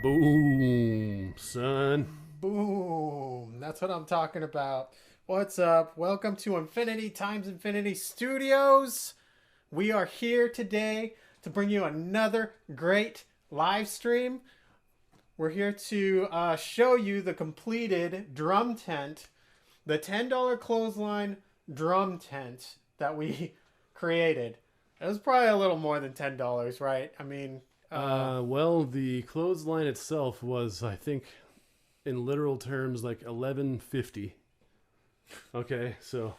Boom, son. Boom. That's what I'm talking about. What's up? Welcome to Infinity Times Infinity Studios. We are here today to bring you another great live stream. We're here to show you the completed drum tent, the $10 clothesline drum tent that we created. It was probably a little more than $10, right? I mean... well, the clothesline itself was, I think, in literal terms, like $11.50. Okay, so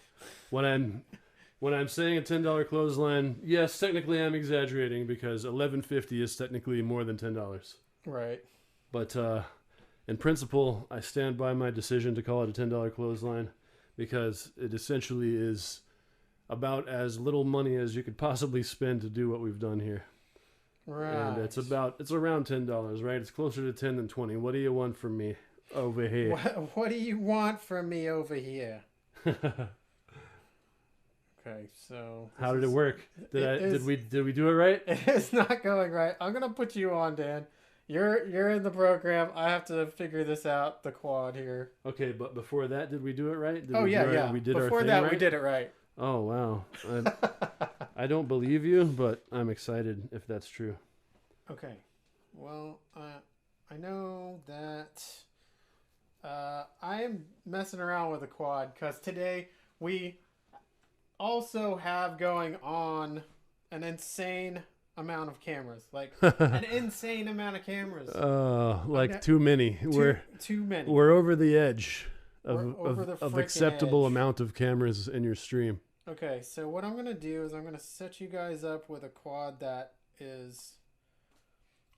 when I'm saying a $10 clothesline, yes, technically I'm exaggerating because $11.50 is technically more than $10. Right. But in principle, I stand by my decision to call it a $10 clothesline because it essentially is about as little money as you could possibly spend to do what we've done here. Right. And it's around $10, right? It's closer to 10 than 20. What do you want from me over here? What do you want from me over here? Okay, so how did it work? Did we do it right? It's not going right. I'm gonna put you on, Dan. You're in the program. I have to figure this out. The quad here. Okay, but before that, did we do it right? We did before our thing that, right? we did it right. Oh wow. I don't believe you, but I'm excited if that's true. Okay. Well, I know that I am messing around with a quad because today we also have going on an insane amount of cameras. Like an insane amount of cameras. Like too many. Too many. We're over the edge of acceptable edge. amount of cameras in your stream. Okay, so what I'm going to do is I'm going to set you guys up with a quad that is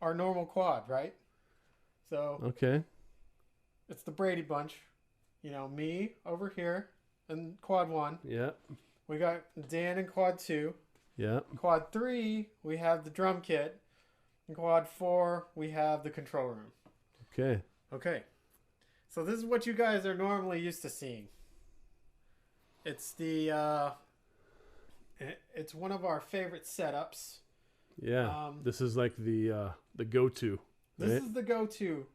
our normal quad, right? So okay, it's the Brady Bunch. You know, me over here in quad 1. Yeah. We got Dan in quad 2. Yeah. Quad 3, we have the drum kit. In quad 4, we have the control room. Okay. Okay. So this is what you guys are normally used to seeing. It's it's one of our favorite setups. Yeah. This is like the go-to. Right? This is the go-to,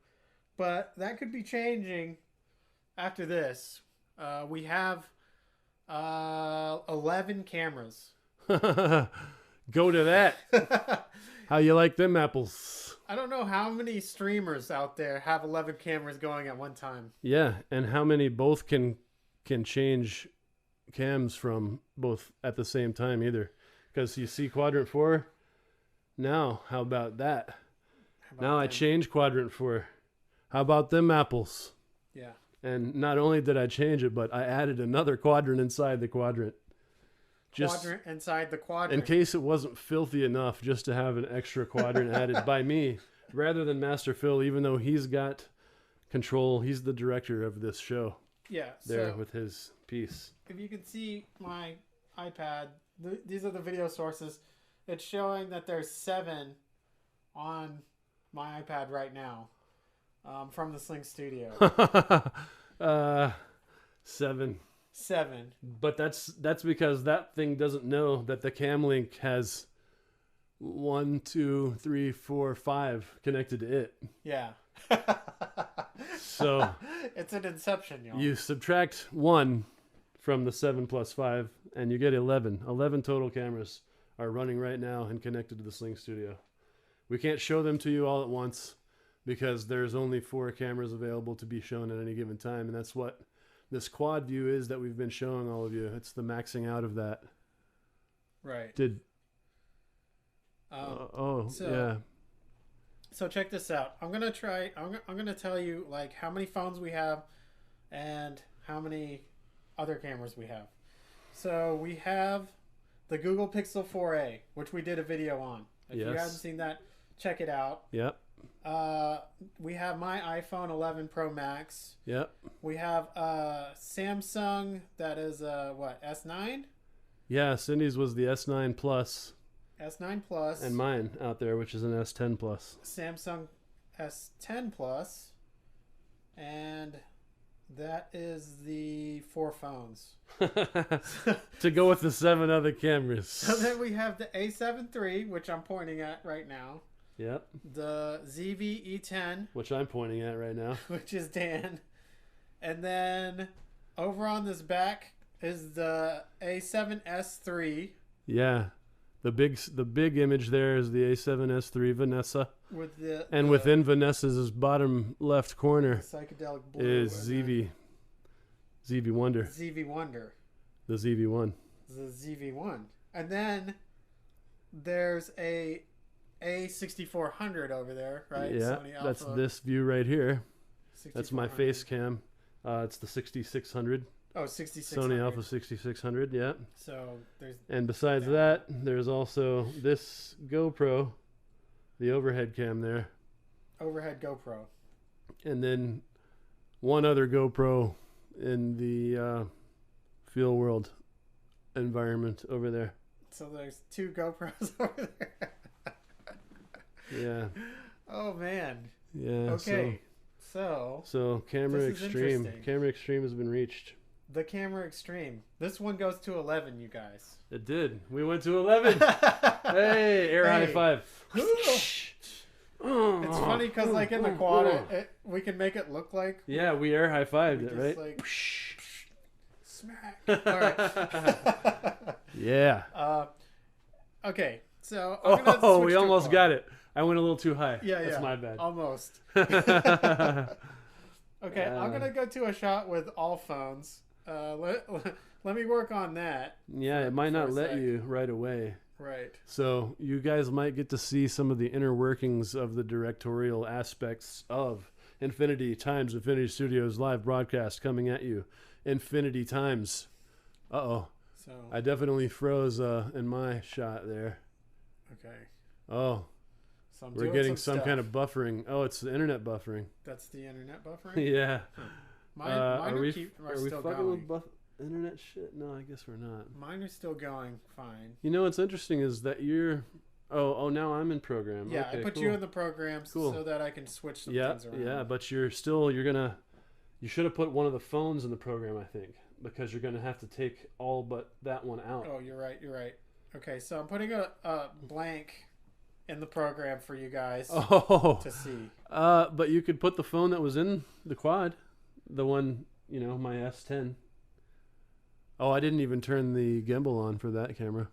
but that could be changing after this. We have 11 cameras. Go to that. How you like them apples? I don't know how many streamers out there have 11 cameras going at one time. Yeah, and how many both can change cams from both at the same time either. Because you see quadrant 4. Now, how about that? Now I change quadrant 4. How about them apples? Yeah. And not only did I change it, but I added another quadrant inside the quadrant. Quadrant inside the quadrant. In case it wasn't filthy enough just to have an extra quadrant added by me, rather than Master Phil, even though he's got control, he's the director of this show. Yeah. There with his piece. If you can see my iPad, these are the video sources. It's showing that there's 7 on my iPad right now from the SlingStudio. 7. 7. But that's because that thing doesn't know that the cam link has 1, 2, 3, 4, 5 connected to it. Yeah. So it's an inception, y'all. You subtract 1 from the 7 plus 5 and you get 11. 11 total cameras are running right now and connected to the SlingStudio. We can't show them to you all at once because there's only 4 cameras available to be shown at any given time, and that's what this quad view is that we've been showing all of you. It's the maxing out of that. Right. Yeah. So check this out. I'm gonna tell you like how many phones we have and how many other cameras we have. So we have the Google Pixel 4a, which we did a video on. If you haven't seen that, check it out. Yep. We have my iPhone 11 Pro Max. Yep. We have Samsung that is what, S9? Yeah, Cindy's was the S9 Plus. S9 Plus. And mine out there, which is an S10 Plus. Samsung S10 Plus. And that is the 4 phones. To go with the 7 other cameras. So then we have the A7III, which I'm pointing at right now. Yep. The ZV-E10, Which I'm pointing at right now. which is Dan. And then over on this back is the A7S III. Yeah. The big image there is the A7S III Vanessa. With within Vanessa's bottom left corner psychedelic blue is ZV Wonder. ZV-Wonder. The ZV-1. The ZV-1. And then there's a A6400 over there, right? Yeah, Sony that's Alpha this view right here. That's my 6400. face cam. It's the 6600. Oh, 6600. Sony Alpha 6600, yeah. So there's... And besides that, there's also this GoPro, the overhead cam there. Overhead GoPro. And then one other GoPro in the field world environment over there. So there's 2 GoPros over there. Yeah. Oh, man. Yeah. Okay. So camera this is extreme. interesting. Camera extreme has been reached. the camera extreme. This one goes to 11, you guys. It did. We went to 11. Hey, air high five. It's funny because, like, in the quad, we can make it look like... Yeah, we air high fived it, right? Like, smack. All right. Yeah. Okay, so I'm gonna switch we to a almost quad. got it. I went a little too high. Yeah, That's my bad. Almost. Okay, I'm gonna go to a shot with all phones. Let me work on that. Yeah, it might not let you right away. Right. So you guys might get to see some of the inner workings of the directorial aspects of Infinity Times Infinity Studios live broadcast coming at you. Infinity Times. Uh-oh. So I definitely froze in my shot there. okay. Oh. So I'm We're doing getting some some kind of buffering. Oh, it's the internet buffering. That's the internet buffering? Yeah. Mine are we still fucking going. with internet shit? No, I guess we're not. Mine are still going fine. You know what's interesting is that you're... Oh, now I'm in program. Yeah, okay, I put cool. you in the program Cool. so that I can switch some Yeah, things around. yeah, but you should have put one of the phones in the program, I think, because you're gonna have to take all but that one out. Oh, you're right. Okay, so I'm putting a blank in the program for you guys to see. But you could put the phone that was in the quad, the one, my S10. Oh, I didn't even turn the gimbal on for that camera.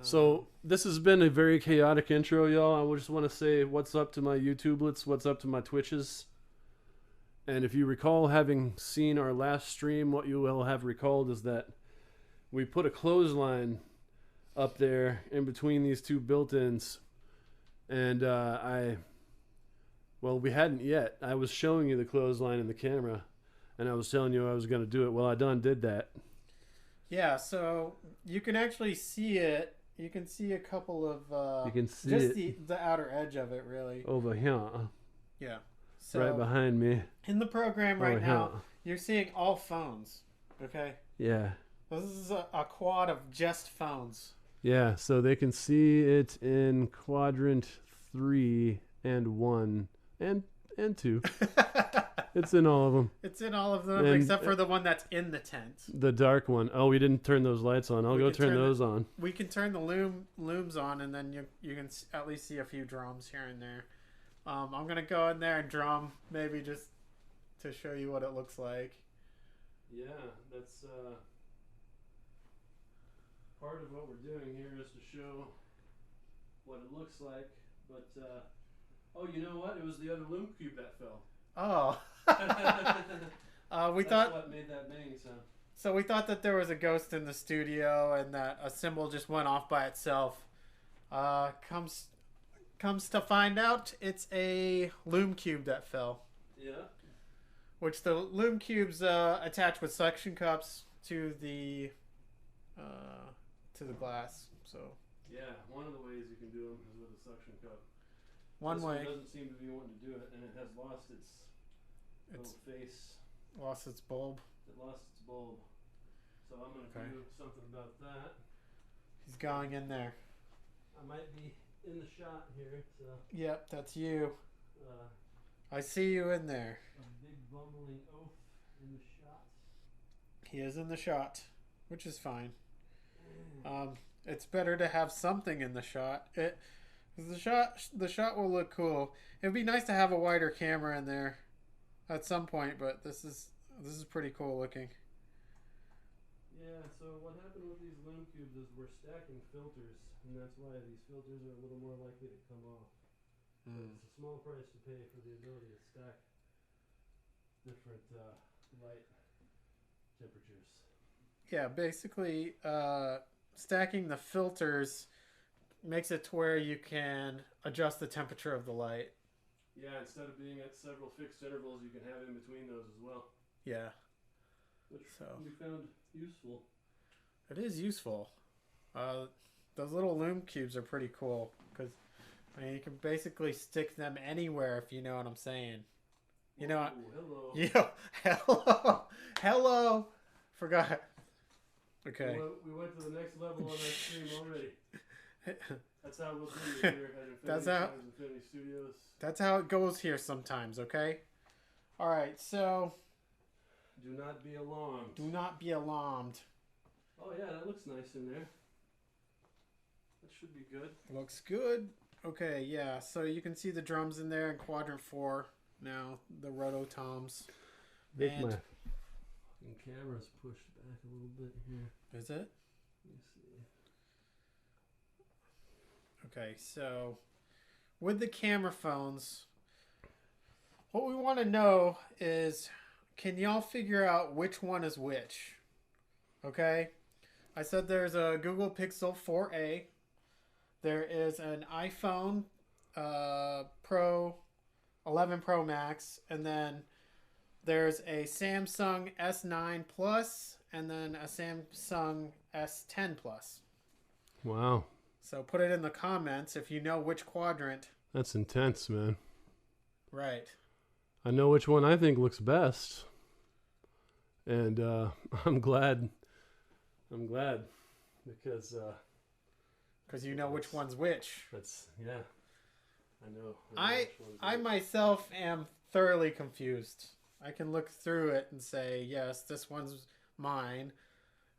So this has been a very chaotic intro, y'all. I just want to say what's up to my YouTubelets, what's up to my Twitches. And if you recall having seen our last stream, what you will have recalled is that we put a clothesline up there in between these two built-ins. And we hadn't yet. I was showing you the clothesline in the camera, and I was telling you I was going to do it. Well, I done did that. Yeah, so you can actually see it. You can see a couple of... you can see just it. the outer edge of it, really. Over here. Yeah. So Right behind me. in the program right Over now, here. you're seeing all phones. Okay? Yeah. This is a quad of just phones. Yeah, so they can see it in quadrant 3 and 1 and 2. It's in all of them. It's in all of them, And- except for the one that's in the tent. The dark one. Oh, we didn't turn those lights on. I'll We go can turn turn those on. We can turn the looms on, and then you can at least see a few drums here and there. I'm going to go in there and drum, maybe just to show you what it looks like. Yeah, that's part of what we're doing here is to show what it looks like. But, oh, you know what? It was the other loom cube that fell. Oh. That's what made that banging sound. So we thought that there was a ghost in the studio and that a cymbal just went off by itself. Comes to find out, it's a loom cube that fell. Yeah. Which the loom cubes attach with suction cups to the glass. So Yeah, one of the ways you can do them is with a suction cup. one This way one doesn't seem to be wanting to do it, and it has lost its little face. lost its bulb. It lost its bulb. So I'm going to do something about that. He's going in there. I might be in the shot here, so Yep, that's you. uh, I see you in there. a big bumbling oaf in the shot. He is in the shot, which is fine. It's better to have something in the shot. The shot will look cool. It would be nice to have a wider camera in there at some point, but this is pretty cool looking. Yeah, so what happened with these lume cubes is we're stacking filters, and that's why these filters are a little more likely to come off. So it's a small price to pay for the ability to stack different light temperatures. Yeah, basically, stacking the filters makes it to where you can adjust the temperature of the light. Yeah, instead of being at several fixed intervals, you can have in between those as well. Yeah. Which we found useful. It is useful. Those little lume cubes are pretty cool because I mean, you can basically stick them anywhere if you know what I'm saying. You know. Hello. Yeah. Hello. Hello. Forgot. Okay. We went to the next level on our stream already. That's how we'll do it here at Infinity Studios. That's how it goes here sometimes, okay? All right, so do not be alarmed. Do not be alarmed. Oh yeah, that looks nice in there. That should be good. Looks good. Okay, yeah. So you can see the drums in there in quadrant 4 now, the roto toms. My camera's pushed back a little bit here. Is it? Let me see. Okay, so with the camera phones, what we want to know is, can y'all figure out which one is which? Okay? I said there's a Google Pixel 4a. There is an iPhone Pro 11 Pro Max, and then there's a Samsung S9 Plus, and then a Samsung S10 Plus. Wow. So put it in the comments if you know which quadrant. That's intense, man. Right. I know which one I think looks best. And I'm glad because you know which one's which. That's yeah. I know. I myself am thoroughly confused. I can look through it and say, yes, this one's mine.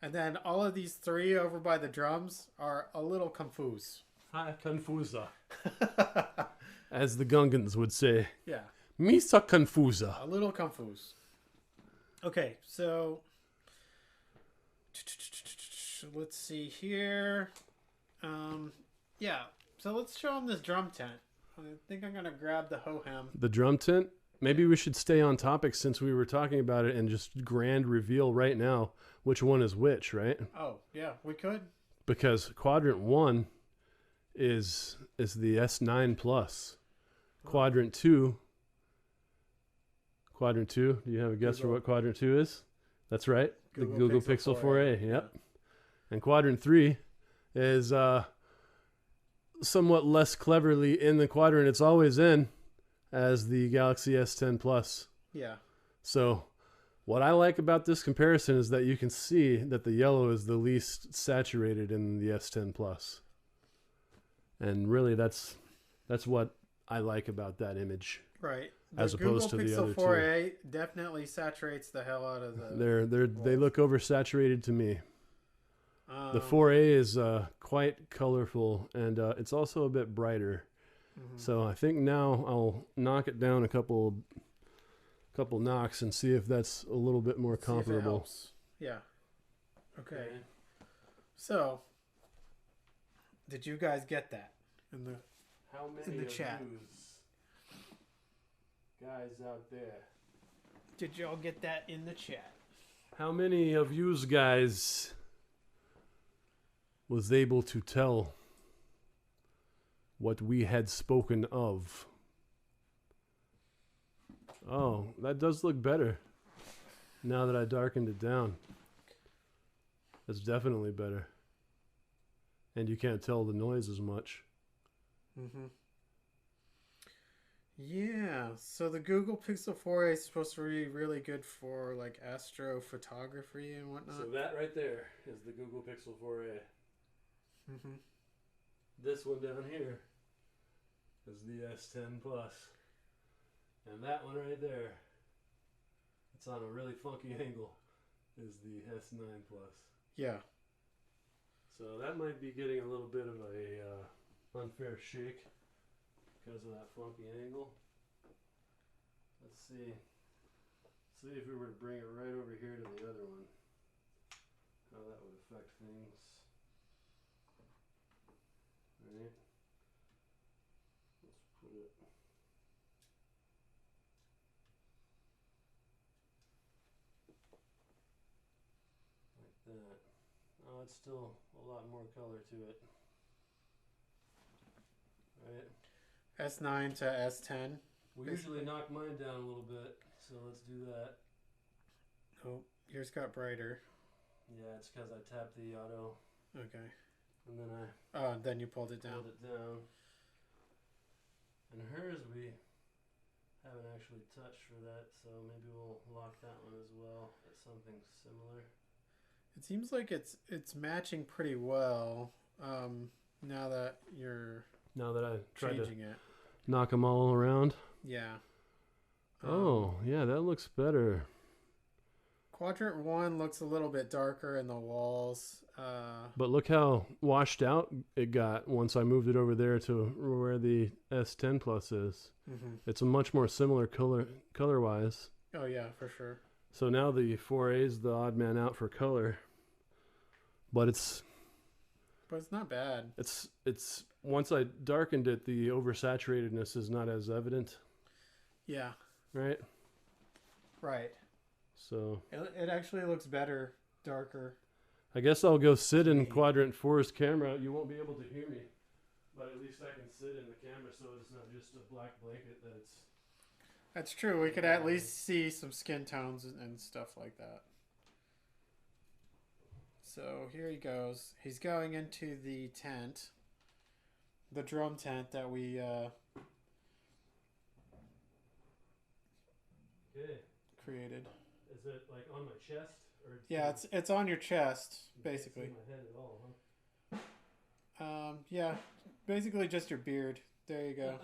And then all of these three over by the drums are a little confused. Hi, confusa. As the Gungans would say. Yeah. Misa confusa. A little confused. Okay, so let's see here. Yeah, so let's show them this drum tent. I think I'm going to grab the Ho-Hem. The drum tent? Maybe we should stay on topic since we were talking about it and just grand reveal right now which one is which, right? Oh, yeah, we could. Because quadrant 1 is the S9 Plus. Quadrant 2, do you have a guess for what quadrant 2 is? That's right. The Google Pixel 4a. Yep. Yeah. And quadrant 3 is somewhat less cleverly in the quadrant it's always in as the Galaxy S10 Plus. Yeah. So what I like about this comparison is that you can see that the yellow is the least saturated in the S10 Plus. And really that's what I like about that image. Right. As opposed to the other two. Google Pixel 4a definitely saturates the hell out of the... They look oversaturated to me. The 4a is quite colorful, and it's also a bit brighter. Mm-hmm. So I think now I'll knock it down a couple knocks and see if that's a little bit more comparable. Yeah. Okay. So, did you guys get that in the chat? Guys out there, did y'all get that in the chat? How many of yous guys was able to tell what we had spoken of? Oh, that does look better now that I darkened it down. That's definitely better. And you can't tell the noise as much. Mm-hmm. Yeah, so the Google Pixel 4a is supposed to be really good for like astrophotography and whatnot. So that right there is the Google Pixel 4a. Mm-hmm. This one down here is the S10 Plus. And that one right there, it's on a really funky angle, is the S9 Plus. Yeah. So that might be getting a little bit of unfair shake because of that funky angle. Let's see. See if we were to bring it right over here to the other one, how that would affect things. Alright. Let's put it. Like that. Oh, it's still a lot more color to it. Right? S9 to S10. We usually knock mine down a little bit, so let's do that. Oh, yours got brighter. Yeah, it's because I tapped the auto. Okay. And then I then you pulled it down. And hers we haven't actually touched for that, so maybe we'll lock that one as well at something similar. It seems like it's matching pretty well. Now that I tried changing to it, knock them all around. Yeah. Oh, yeah, that looks better. Quadrant 1 looks a little bit darker in the walls. But look how washed out it got once I moved it over there to where the S10 Plus is. Mm-hmm. It's a much more similar color-wise. Oh, yeah, for sure. So now the 4A is the odd man out for color. But it's not bad. It's once I darkened it, the oversaturatedness is not as evident. Yeah. Right? Right. So it actually looks better, darker. I guess I'll go sit in Quadrant 4's camera. You won't be able to hear me, but at least I can sit in the camera so it's not just a black blanket that it's... That's true. We could at least see some skin tones and stuff like that. So here he goes. He's going into the tent. The drum tent that we created. Is it like on my chest? Or yeah, it's on your chest, basically. You can't see my head at all, huh? Yeah, basically just your beard. There you go.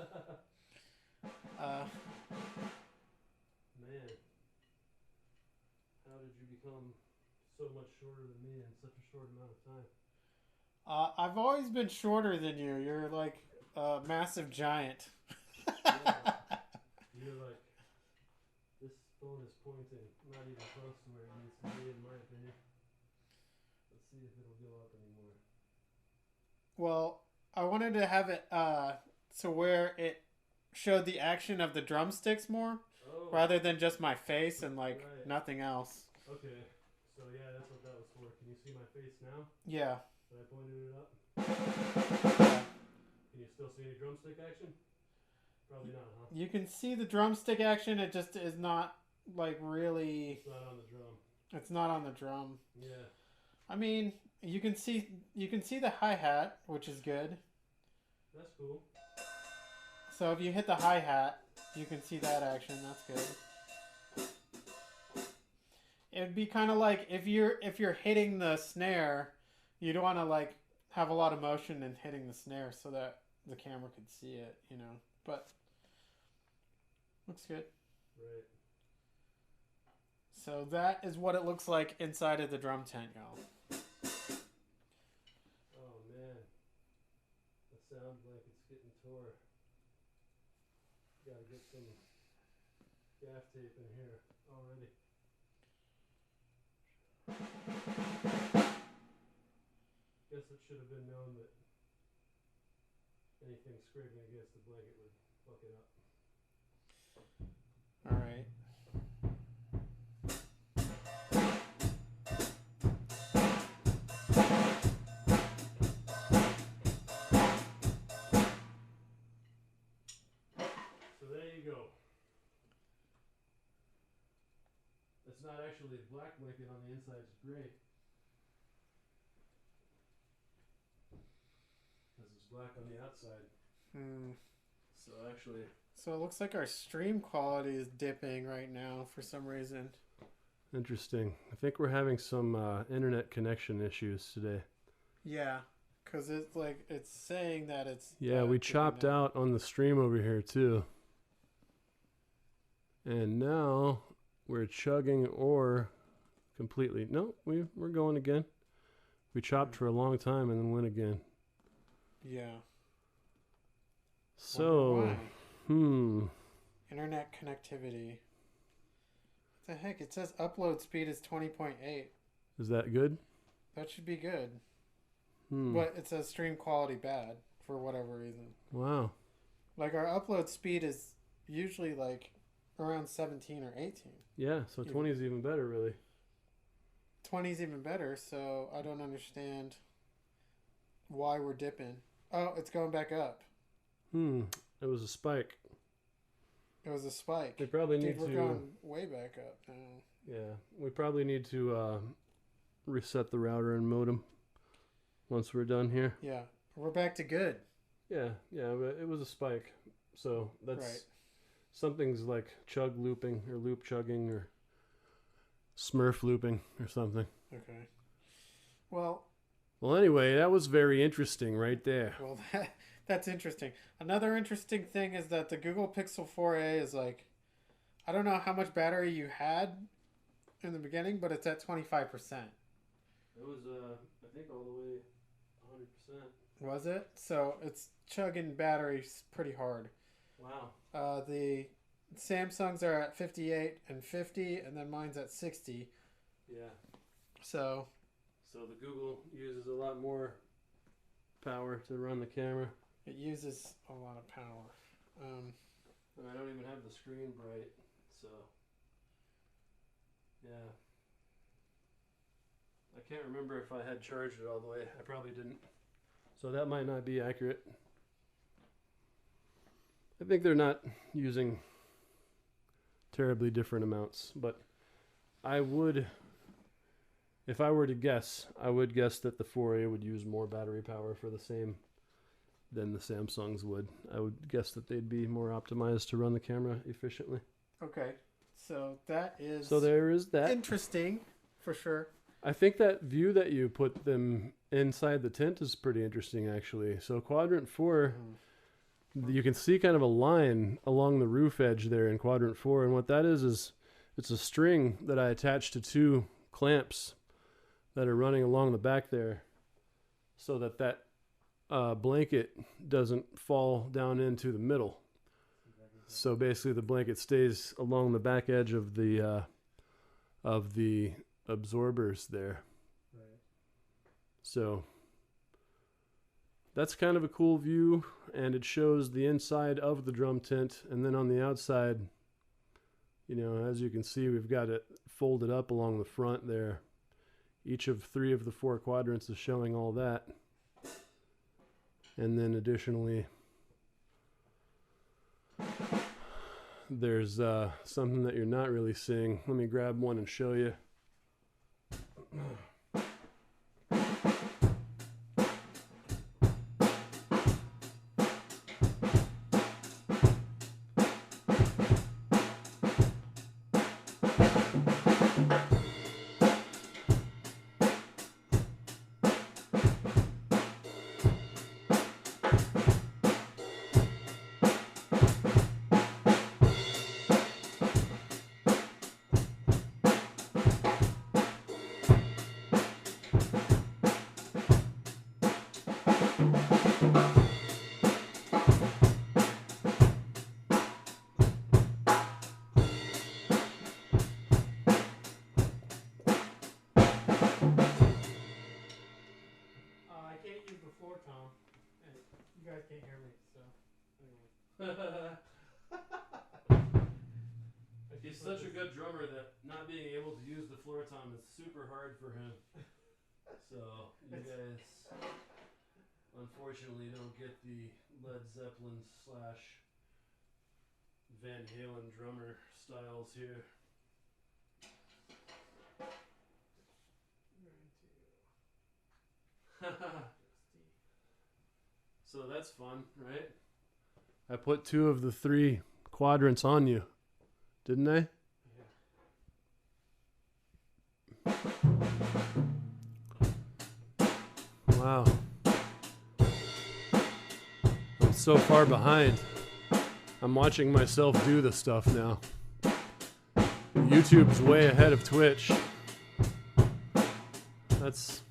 Man, how did you become so much shorter than me in such a short amount of time? I've always been shorter than you. You're like a massive giant. Yeah. You're like, this phone is pointing not even close to where it needs to be, in my opinion. Let's see if it'll go up anymore. Well, I wanted to have it so where it showed the action of the drumsticks more, rather than just my face and like nothing else. Okay, so yeah, that's what that was for. Can you see my face now? Yeah. That I pointed it up? Yeah. Can you still see any drumstick action? Probably not, huh? You can see the drumstick action. It just is not like really. It's not on the drum. It's not on the drum. Yeah. I mean, you can see the hi-hat, which is good. That's cool. So if you hit the hi-hat, you can see that action. That's good. It'd be kind of like if you're hitting the snare, you'd want to like have a lot of motion in hitting the snare so that the camera could see it, you know. But looks good. Right. So that is what it looks like inside of the drum tent, y'all. Oh man, that sounds like it's getting tore. Gotta get some gaff tape in here already. Guess it should have been known that anything scraping against the blanket would fuck it up. All right. So there you go. It's not actually a black blanket on the inside, it's gray. Because it's black on the outside. So actually... So it looks like our stream quality is dipping right now for some reason. Interesting. I think we're having some internet connection issues today. Yeah, because it's like it's saying that it's... Yeah, we chopped out on the stream over here too. And now we're chugging or completely... No, we're going again. We chopped for a long time and then went again. Yeah. So, Internet connectivity. What the heck? It says upload speed is 20.8. Is that good? That should be good. But it says stream quality bad for whatever reason. Wow. Like our upload speed is usually like around 17 or 18. Yeah, so 20 is even better, really. 20 is even better, so I don't understand why we're dipping. Oh, it's going back up. It was a spike. It was a spike. We probably need we're to... going way back up now. Yeah, we probably need to reset the router and modem once we're done here. Yeah, we're back to good. Yeah, but it was a spike. So that's... Right. Something's like chug looping or loop chugging or Smurf looping or something. Okay. Well, anyway, that was very interesting right there. Well, that's interesting. Another interesting thing is that the Google Pixel 4a is like, I don't know how much battery you had in the beginning, but it's at 25%. It was, I think, all the way 100%. Was it? So it's chugging batteries pretty hard. Wow. The Samsungs are at 58 and 50, and then mine's at 60. Yeah. So the Google uses a lot more power to run the camera. It uses a lot of power. And I don't even have the screen bright, so yeah. I can't remember if I had charged it all the way. I probably didn't. So that might not be accurate. I think they're not using terribly different amounts, but I would, if I were to guess, I would guess that the 4A would use more battery power for the same than the Samsungs would. I would guess that they'd be more optimized to run the camera efficiently. Okay, so that is... So there is that. Interesting, for sure. I think that view that you put them inside the tent is pretty interesting, actually. So Quadrant 4... You can see kind of a line along the roof edge there in Quadrant 4, and what that is it's a string that I attached to two clamps that are running along the back there so that blanket doesn't fall down into the middle. So basically the blanket stays along the back edge of the absorbers there. Right. So that's kind of a cool view, and it shows the inside of the drum tent, and then on the outside, you know, as you can see, we've got it folded up along the front there. Each of 3 of the 4 quadrants is showing all that. And then additionally, there's something that you're not really seeing. Let me grab one and show you. You guys can't hear me, so anyway. He's such a good drummer that not being able to use the floor tom is super hard for him. So you guys unfortunately don't get the Led Zeppelin / Van Halen drummer styles here. So that's fun, right? I put 2 of the 3 quadrants on you, didn't I? Yeah. Wow. I'm so far behind. I'm watching myself do the stuff now. YouTube's way ahead of Twitch. That's...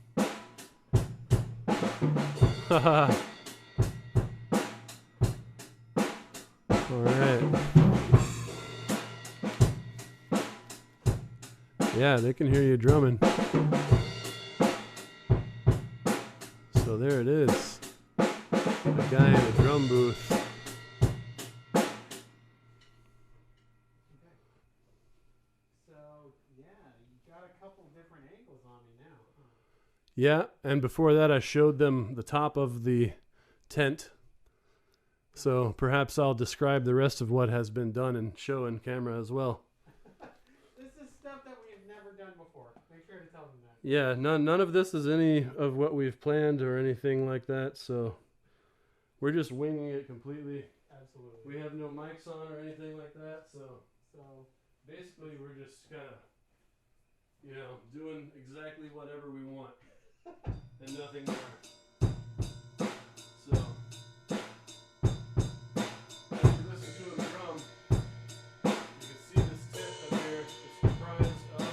All right. Yeah, they can hear you drumming. So there it is. The guy in the drum booth. Okay. So, yeah, you got a couple different angles on me now. Huh? Yeah, and before that I showed them the top of the tent. So perhaps I'll describe the rest of what has been done and show in camera as well. This is stuff that we've never done before. Make sure to tell them that. Yeah, none of this is any of what we've planned or anything like that, so we're just winging it completely. Absolutely. We have no mics on or anything like that, so basically we're just kind of, you know, doing exactly whatever we want and nothing more. So as you listen to him drum, you can see this tent up here is comprised of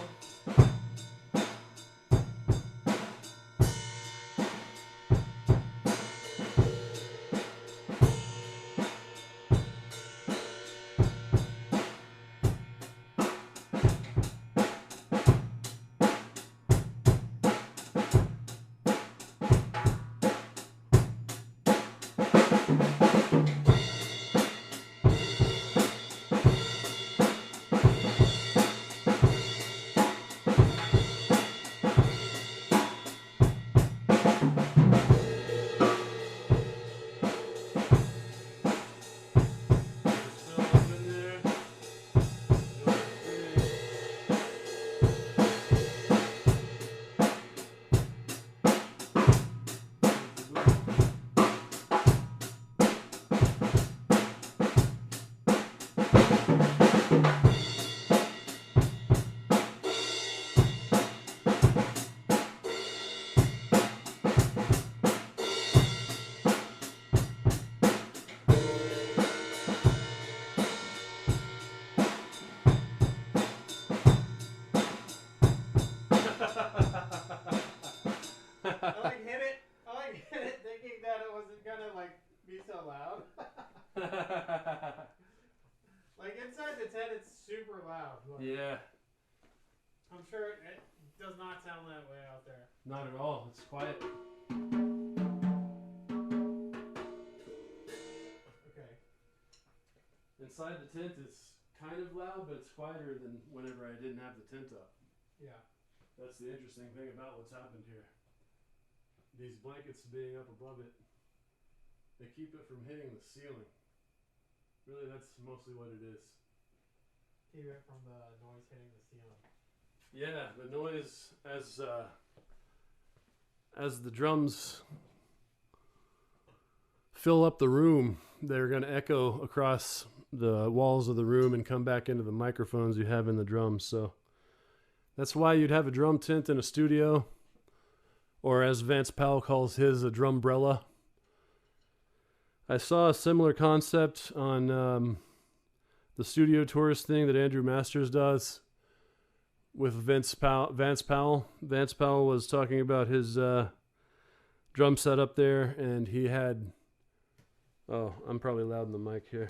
so loud. Like inside the tent, it's super loud. Look. Yeah. I'm sure it does not sound that way out there. Not at all. It's quiet. Okay. Inside the tent is kind of loud, but it's quieter than whenever I didn't have the tent up. Yeah. That's the interesting thing about what's happened here. These blankets being up above it, they keep it from hitting the ceiling. Really, that's mostly what it is. Keep it from the noise hitting the ceiling. Yeah, the noise as the drums fill up the room, they're going to echo across the walls of the room and come back into the microphones you have in the drums. So that's why you'd have a drum tent in a studio, or as Vance Powell calls his, a Drumbrella. I saw a similar concept on the studio tours thing that Andrew Masters does with Vance Powell. Vance Powell was talking about his drum set up there, and he had... Oh, I'm probably loud in the mic here.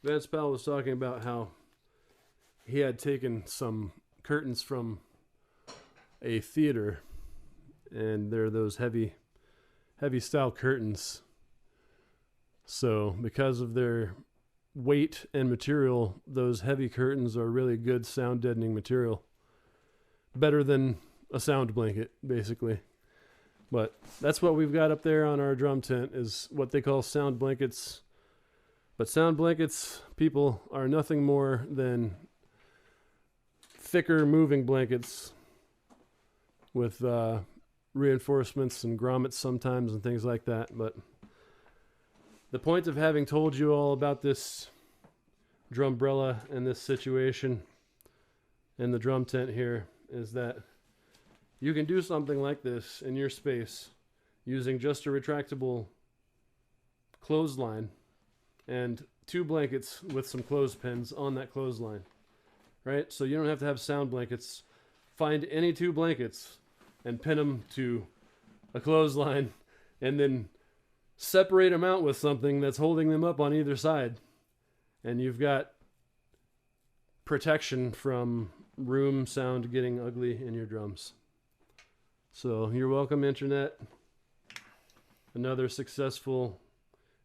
Vance Powell was talking about how he had taken some curtains from a theater, and they're those heavy style curtains. So because of their weight and material, those heavy curtains are really good sound deadening material. Better than a sound blanket, basically. But that's what we've got up there on our drum tent, is what they call sound blankets. But sound blankets, people, are nothing more than thicker moving blankets with reinforcements and grommets sometimes and things like that. But the point of having told you all about this Drumbrella and this situation and the drum tent here is that you can do something like this in your space using just a retractable clothesline and 2 blankets with some clothespins on that clothesline, right? So you don't have to have sound blankets. Find any 2 blankets and pin them to a clothesline, and then separate them out with something that's holding them up on either side. And you've got protection from room sound getting ugly in your drums. So you're welcome, Internet. Another successful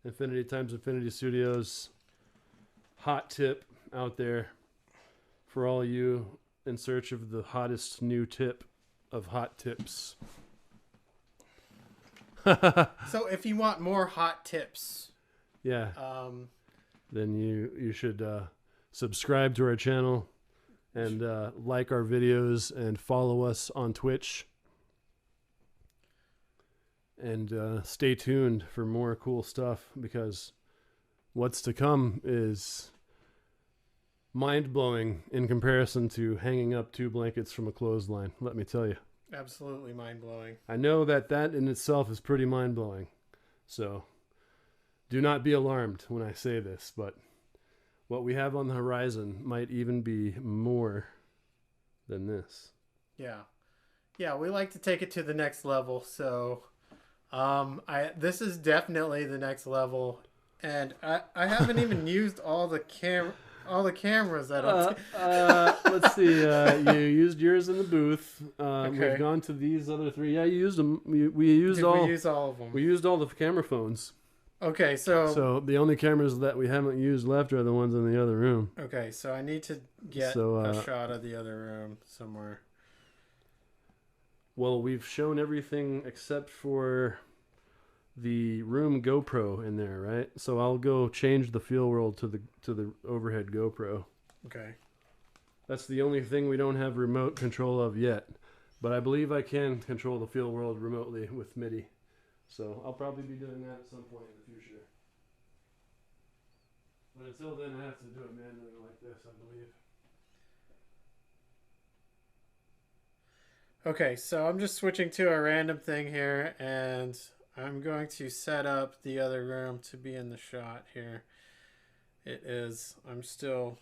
Infinity times Infinity Studios hot tip out there for all you in search of the hottest new tip of hot tips. So if you want more hot tips, yeah, then you should subscribe to our channel and like our videos and follow us on Twitch. And stay tuned for more cool stuff, because what's to come is mind-blowing in comparison to hanging up 2 blankets from a clothesline, let me tell you. Absolutely mind-blowing. I know that in itself is pretty mind-blowing. So do not be alarmed when I say this, but what we have on the horizon might even be more than this. Yeah. Yeah, we like to take it to the next level, so this is definitely the next level, and I haven't even used all the cameras that let's see. You used yours in the booth. Okay. We've gone to these other 3. Yeah, you used them. We used Did we use all of them? We used all the camera phones. Okay, so the only cameras that we haven't used left are the ones in the other room. Okay, so I need to get a shot of the other room somewhere. Well, we've shown everything except for the room GoPro in there, right? So I'll go change the feel world to the overhead GoPro. Okay. That's the only thing we don't have remote control of yet, but I believe I can control the feel world remotely with MIDI. So I'll probably be doing that at some point in the future. But until then, I have to do it manually like this, I believe. Okay, so I'm just switching to a random thing here, and I'm going to set up the other room to be in the shot here. I'm still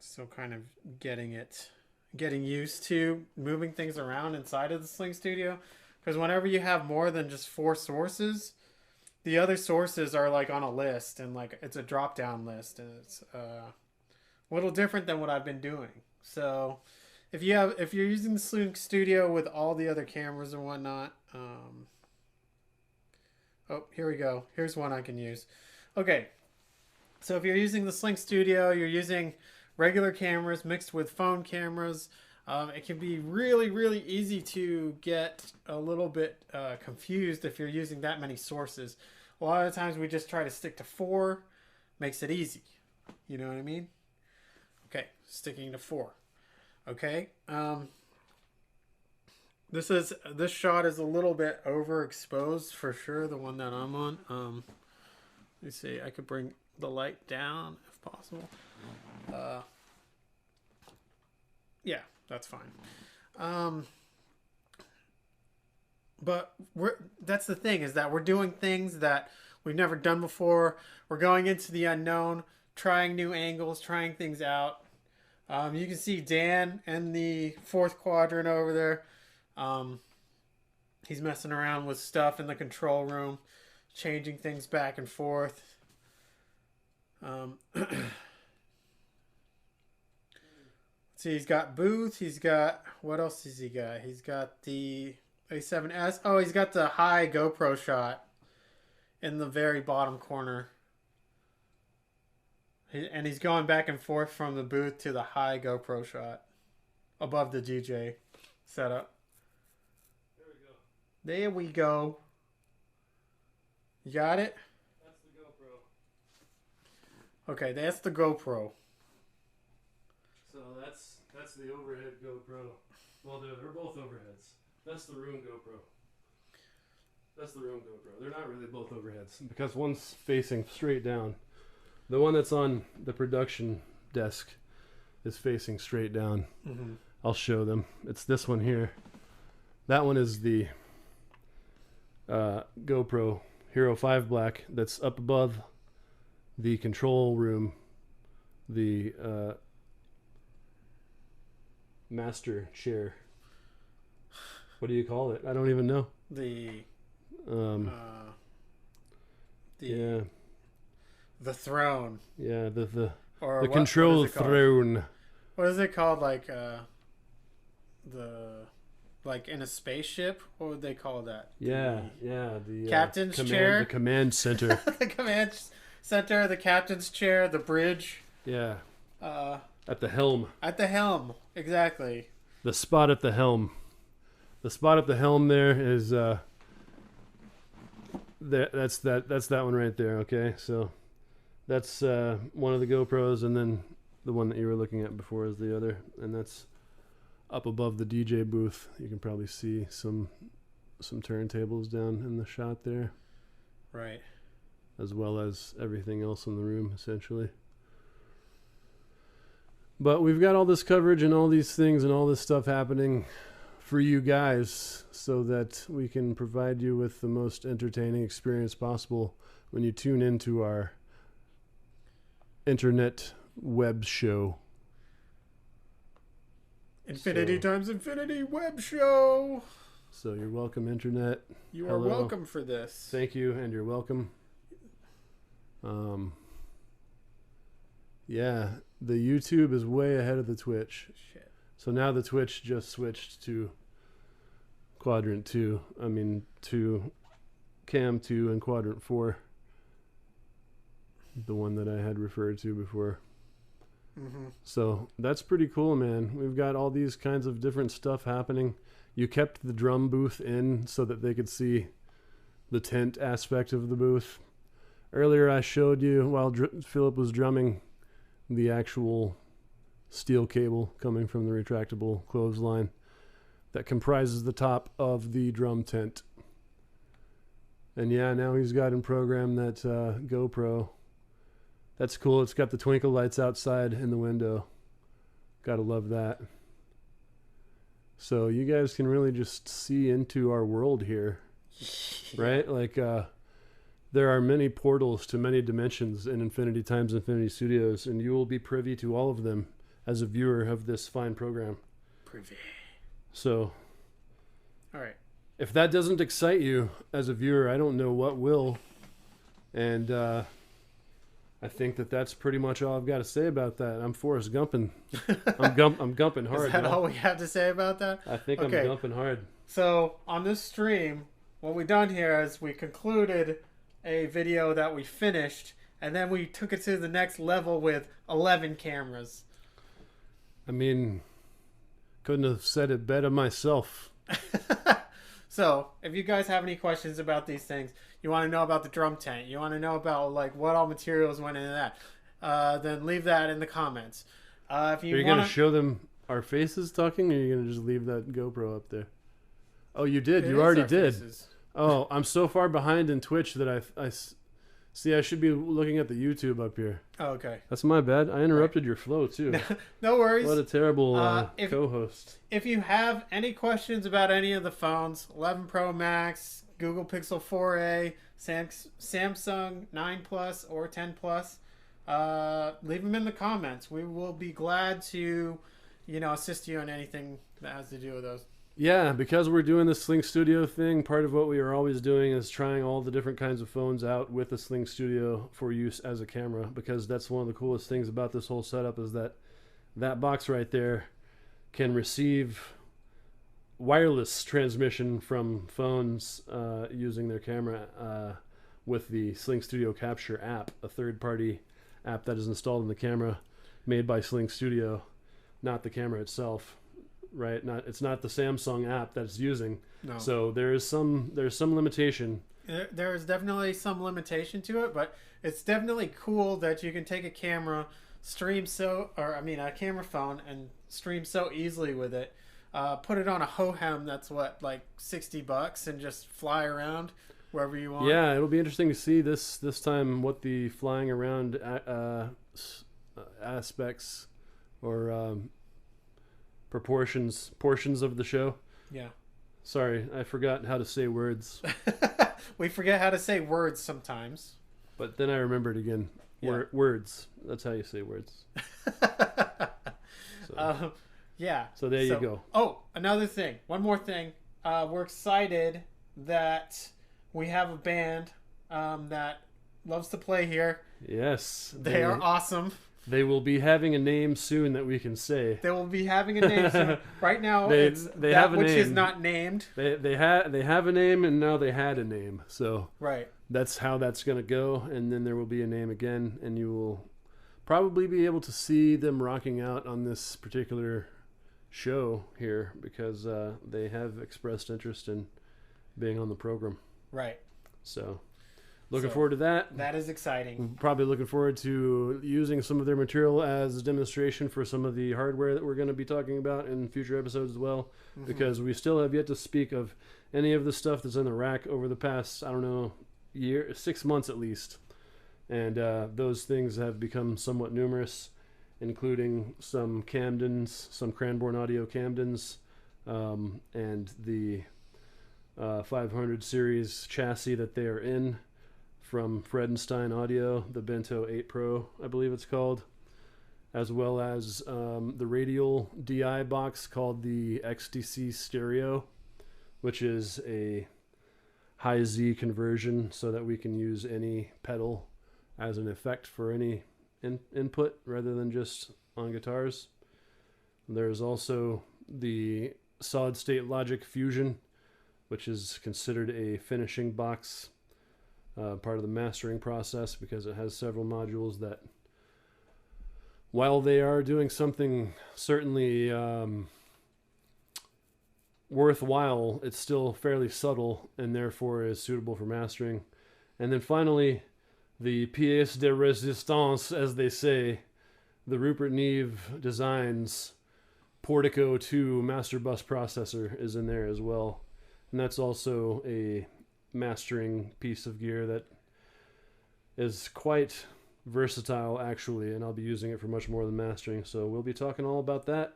still kind of getting used to moving things around inside of the SlingStudio, because whenever you have more than just 4 sources, the other sources are like on a list, and like it's a drop down list, and it's a little different than what I've been doing. So if you're using the SlingStudio with all the other cameras and whatnot, oh, here we go. Here's one I can use. Okay, so if you're using the SlingStudio, you're using regular cameras mixed with phone cameras. It can be really, really easy to get a little bit confused if you're using that many sources. A lot of times we just try to stick to 4, makes it easy. You know what I mean? Okay, sticking to 4. Okay, this shot is a little bit overexposed for sure, the one that I'm on. Let me see, I could bring the light down if possible. Yeah, that's fine. But that's the thing, is that we're doing things that we've never done before. We're going into the unknown, trying new angles, trying things out. You can see Dan in the 4th quadrant over there. He's messing around with stuff in the control room, changing things back and forth. See, he's got booth. He's got, what else has he got? He's got the A7S. Oh, he's got the high GoPro shot in the very bottom corner. And he's going back and forth from the booth to the high GoPro shot above the DJ setup. There we go. You got it? That's the GoPro. Okay, that's the GoPro. So that's the overhead GoPro. Well, they're both overheads. That's the room GoPro. That's the room GoPro. They're not really both overheads, because one's facing straight down. The one that's on the production desk is facing straight down. Mm-hmm. I'll show them. It's this one here. That one is the GoPro Hero 5 Black that's up above the control room, the master chair. What do you call it? I don't even know. The yeah. The throne. Yeah, the Or the control throne. What is it called? Like like in a spaceship? What would they call that? Yeah, the captain's chair, the command center. the command center, the captain's chair, the bridge. Yeah. At the helm. At the helm, exactly. The spot at the helm. The spot at the helm there is that's that one right there. Okay, so that's one of the GoPros, and then the one that you were looking at before is the other, and that's up above the DJ booth. You can probably see some turntables down in the shot there, right, as well as everything else in the room essentially. But we've got all this coverage and all these things and all this stuff happening for you guys so that we can provide you with the most entertaining experience possible when you tune into our internet web show. Infinity times infinity web show. So you're welcome, internet. You are welcome for this. Thank you, and you're welcome. Yeah, the YouTube is way ahead of the Twitch. Shit. So now the Twitch just switched to Quadrant 2. I mean, to Cam 2 and Quadrant 4. The one that I had referred to before. Mm-hmm. So that's pretty cool, man. We've got all these kinds of different stuff happening. You kept the drum booth in so that they could see the tent aspect of the booth. Earlier I showed you, while Philip was drumming, the actual steel cable coming from the retractable clothesline that comprises the top of the drum tent. And yeah, now he's got in program that GoPro. That's cool. It's got the twinkle lights outside in the window. Gotta love that. So you guys can really just see into our world here, right? Like there are many portals to many dimensions in Infinity times Infinity Studios, and you will be privy to all of them as a viewer of this fine program. Privy. So, all right. If that doesn't excite you as a viewer, I don't know what will. And I think that's pretty much all I've got to say about that. I'm Forrest Gumping. I'm gumping hard. Is that all we have to say about that? I think okay. I'm gumping hard. So on this stream, what we've done here is we concluded a video that we finished, and then we took it to the next level with 11 cameras. I mean, couldn't have said it better myself. So, if you guys have any questions about these things, you want to know about the drum tent, you want to know about like what all materials went into that, then leave that in the comments. If you Are you going to show them our faces talking, or are you going to just leave that GoPro up there? Oh, you did. You already did. Faces. Oh, I'm so far behind in Twitch that I see. I should be looking at the YouTube up here. Oh, okay. That's my bad. I interrupted your flow too. No worries. What a terrible co-host. If you have any questions about any of the phones, 11 Pro Max, Google Pixel 4a, Samsung 9 Plus or 10 Plus, leave them in the comments. We will be glad to, assist you on anything that has to do with those. Yeah, because we're doing the SlingStudio thing, part of what we are always doing is trying all the different kinds of phones out with the SlingStudio for use as a camera, because that's one of the coolest things about this whole setup is that box right there can receive wireless transmission from phones using their camera with the SlingStudio Capture app, a third-party app that is installed in the camera made by SlingStudio, not the camera itself. Right, it's not the Samsung app that it's using. No. So there's some limitation. There is definitely some limitation to it, but it's definitely cool that you can take a camera, a camera phone, and stream so easily with it. Put it on a Hohem that's like $60 and just fly around wherever you want. Yeah, it'll be interesting to see this time what the flying around aspects or portions of the show. Yeah. Sorry, I forgot how to say words. We forget how to say words sometimes. But then I remembered again. Yeah. Words. That's how you say words. Yeah. So there you go. Oh, another thing. One more thing. we're excited that we have a band that loves to play here. Yes. They are awesome. They will be having a name soon that we can say. They will be having a name soon. Right now, they it's have that a which name. is not named. They have a name, and now they had a name. So right. That's how that's going to go. And then there will be a name again, and you will probably be able to see them rocking out on this particular show here because they have expressed interest in being on the program. Right. So looking forward to that. That is exciting. Probably looking forward to using some of their material as a demonstration for some of the hardware that we're going to be talking about in future episodes as well, because we still have yet to speak of any of the stuff that's in the rack over the past, 6 months at least. And those things have become somewhat numerous, including some Camdens, some Cranbourne Audio Camdens, and the 500 series chassis that they are in from Fredenstein Audio, the Bento 8 Pro, I believe it's called, as well as the radial DI box called the XTC Stereo, which is a high Z conversion so that we can use any pedal as an effect for any input rather than just on guitars. There's also the Solid State Logic Fusion, which is considered a finishing box, part of the mastering process, because it has several modules that, while they are doing something certainly worthwhile, it's still fairly subtle and therefore is suitable for mastering. And then finally, the pièce de résistance, as they say, the Rupert Neve Designs Portico 2 Master Bus Processor is in there as well. And that's also a mastering piece of gear that is quite versatile, actually, and I'll be using it for much more than mastering. So we'll be talking all about that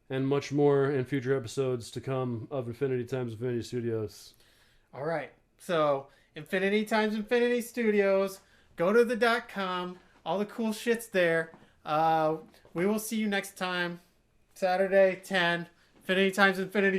and much more in future episodes to come of Infinity Times Infinity Studios. All right. So Infinity Times Infinity Studios. Go to the .com. All the cool shit's there. We will see you next time. Saturday, 10. Infinity Times Infinity